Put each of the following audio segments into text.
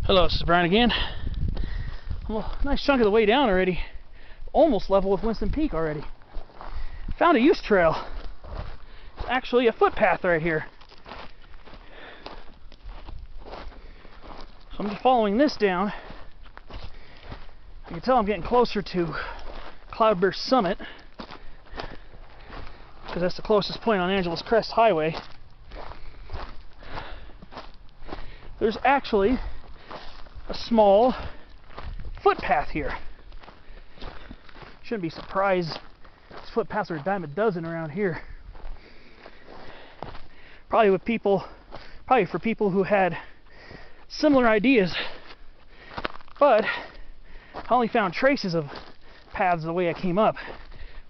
Hello, this is Brian again. I'm a nice chunk of the way down already. Almost level with Winston Peak already. Found a use trail. It's actually a footpath right here. So I'm just following this down. You can tell I'm getting closer to Cloudburst Summit, because that's the closest point on Angeles Crest Highway. There's actually a small footpath here. Shouldn't be surprised. These footpaths are a dime a dozen around here. Probably for people who had similar ideas, but I only found traces of paths the way I came up,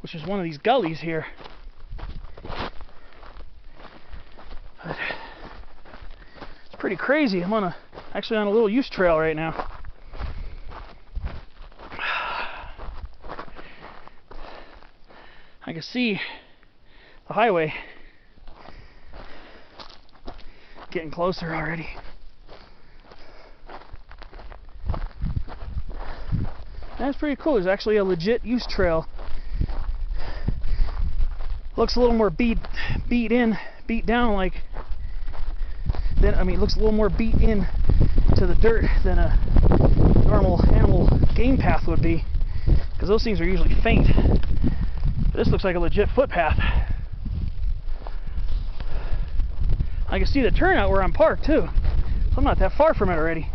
which is one of these gullies here. But it's pretty crazy. I'm actually on a little use trail right now. I can see the highway getting closer already. That's pretty cool. There's actually a legit use trail. Looks a little more beat down, like looks a little more beat in to the dirt than a normal animal game path would be, because those things are usually faint. But this looks like a legit footpath. I can see the turnout where I'm parked too, so I'm not that far from it already.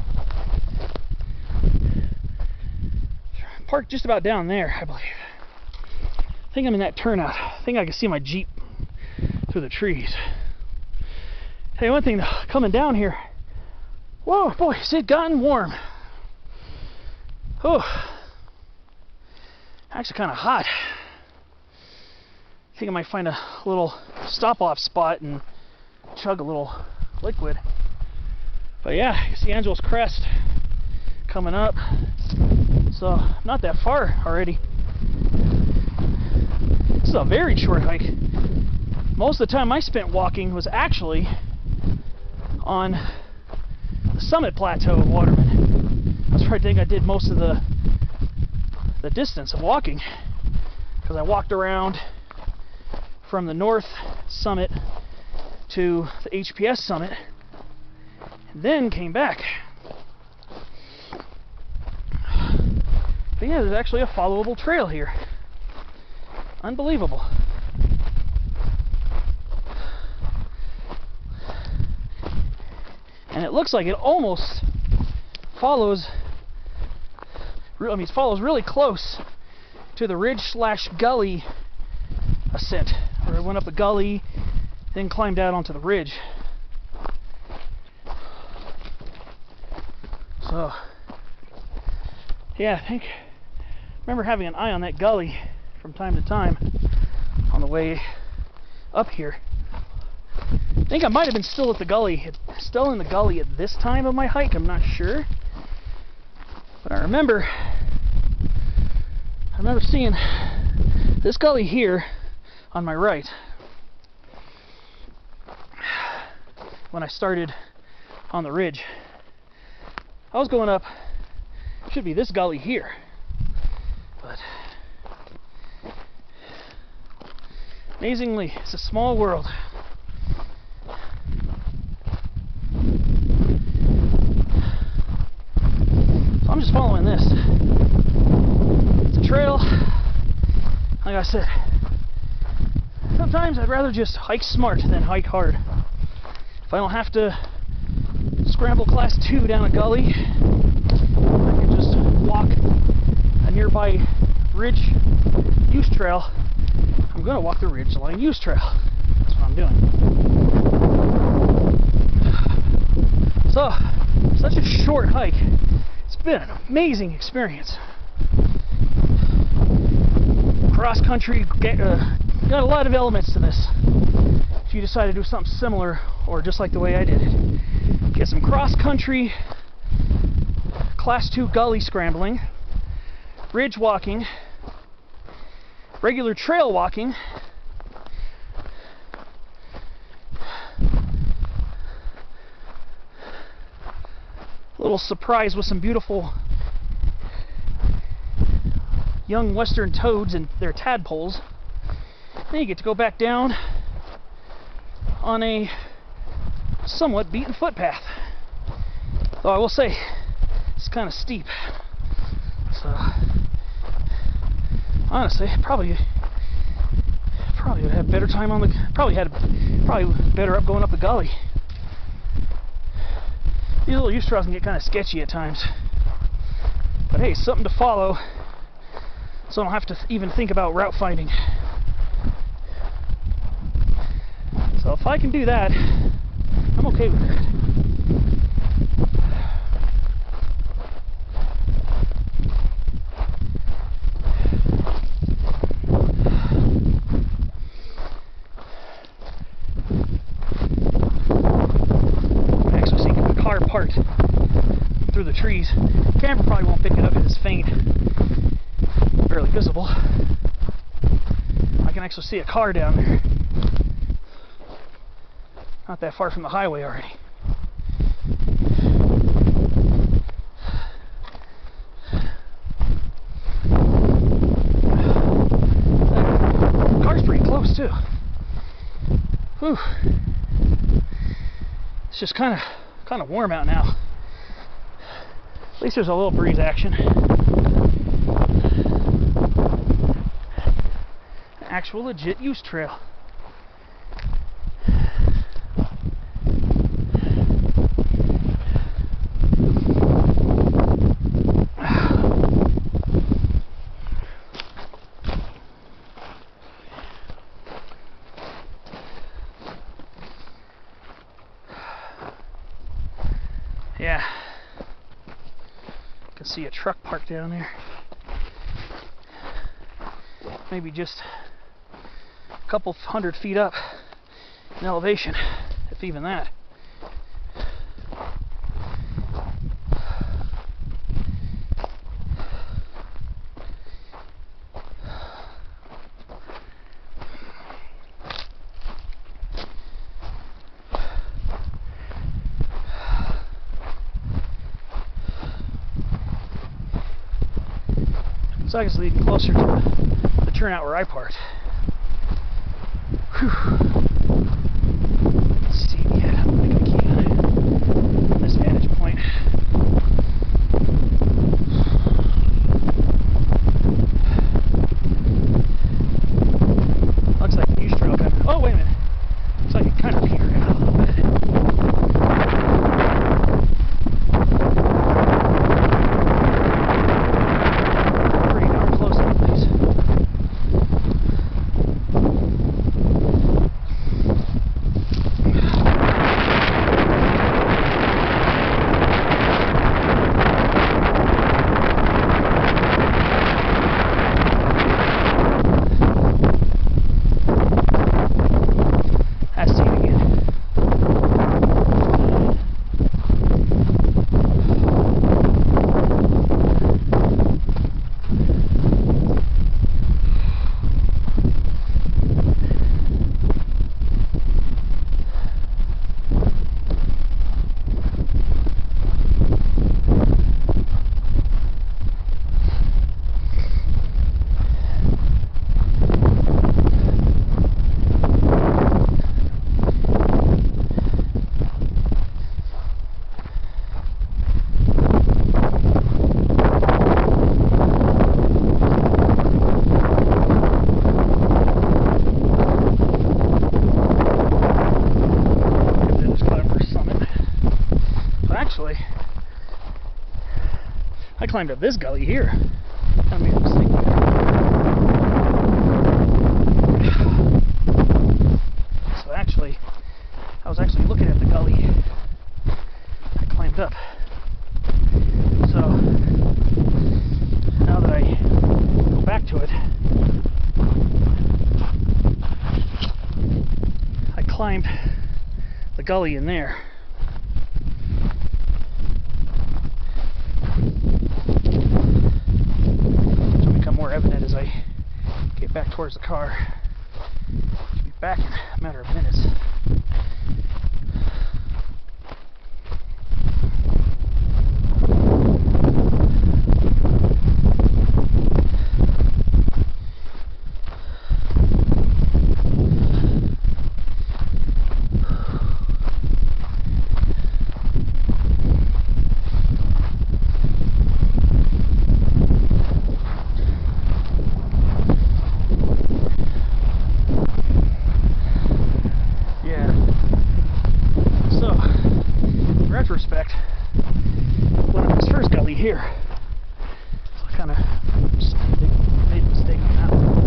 Parked just about down there, I believe. I think I'm in that turnout. I think I can see my Jeep through the trees. Hey, one thing, coming down here, whoa, boy, has it gotten warm. Oh, actually kind of hot. I think I might find a little stop-off spot and chug a little liquid. But yeah, you see Angeles Crest coming up, so not that far already. This is a very short hike. Most of the time I spent walking was actually on the summit plateau of Waterman. That's where I think I did most of the distance of walking, because I walked around from the north summit to the HPS summit and then came back. But yeah, there's actually a followable trail here. Unbelievable. And it looks like it almost follows, it follows really close to the ridge/gully ascent, where I went up a gully, then climbed out onto the ridge. So, yeah, I remember having an eye on that gully from time to time on the way up here. I think I might have been still in the gully at this time of my hike. I'm not sure, but I remember seeing this gully here on my right when I started on the ridge. I was going up, should be this gully here, but amazingly, it's a small world. So I'm just following this. It's a trail. Like I said, sometimes I'd rather just hike smart than hike hard. If I don't have to scramble class 2 down a gully, I can just walk a nearby ridge use trail. I'm going to walk the ridgeline use trail. That's what I'm doing. So, such a short hike. It's been an amazing experience. Cross country, got a lot of elements to this. If you decide to do something similar, or just like the way I did it, get some cross country, class 2 gully scrambling, ridge walking, regular trail walking, little surprise with some beautiful young western toads and their tadpoles. Then you get to go back down on a somewhat beaten footpath. Though I will say, it's kind of steep. So, honestly, probably would have better time on the. Probably better up going up the gully. These little use trails can get kind of sketchy at times. But hey, something to follow, so I don't have to even think about route finding. So if I can do that, I'm okay with that. Actually seeing the car parked through the trees. The camera probably won't pick it up because it's faint, barely visible. I can actually see a car down there. Not that far from the highway already. The car's pretty close too. Whew. It's just kind of warm out now. At least there's a little breeze action. Actual legit use trail. Yeah, you can see a truck parked down there. Maybe just a couple 100 feet up in elevation, if even that. So I guess leading closer to the turnout where I parked. Whew. Let's see, yeah, I'm gonna key on this vantage point. Looks like a use trail kind of. Oh, wait a minute. Looks like it kind of petered out a little bit. I climbed up this gully here. I made a mistake. So actually, I was actually looking at the gully. I climbed up. So now that I go back to it, I climbed the gully in there. More evident as I get back towards the car. Should be back in a matter of minutes. fact, went up this first gully here. So I kind of made a mistake on that one.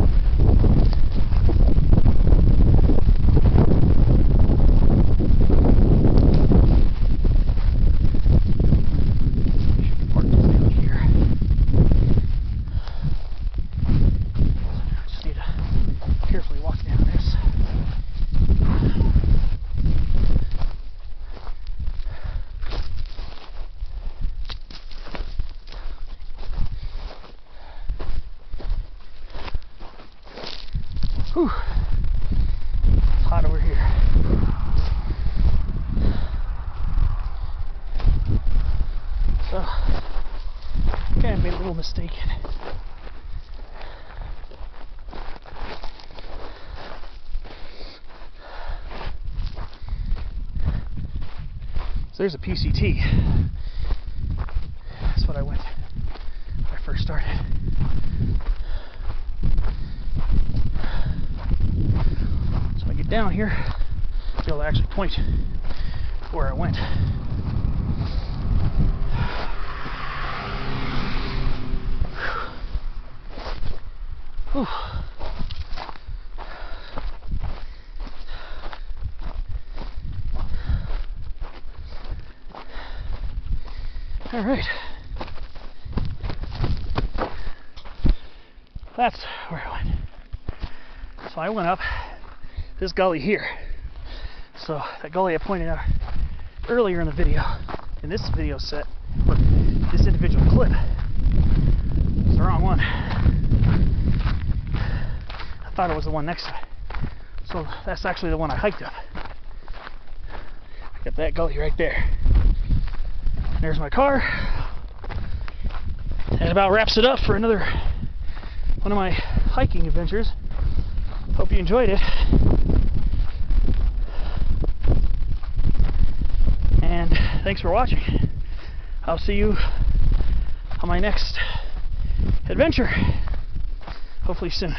Whew. It's hot over here. So, kind of made a little mistake. So there's a PCT. That's what I went when I first started. Down here, be able to actually point where I went. Whew. All right, that's where I went. So I went up this gully here. So that gully I pointed out earlier in the video, in this video set, but this individual clip, it's the wrong one. I thought it was the one next to it. So that's actually the one I hiked up. I got that gully right there. There's my car. That about wraps it up for another one of my hiking adventures. Hope you enjoyed it. And thanks for watching. I'll see you on my next adventure, hopefully soon.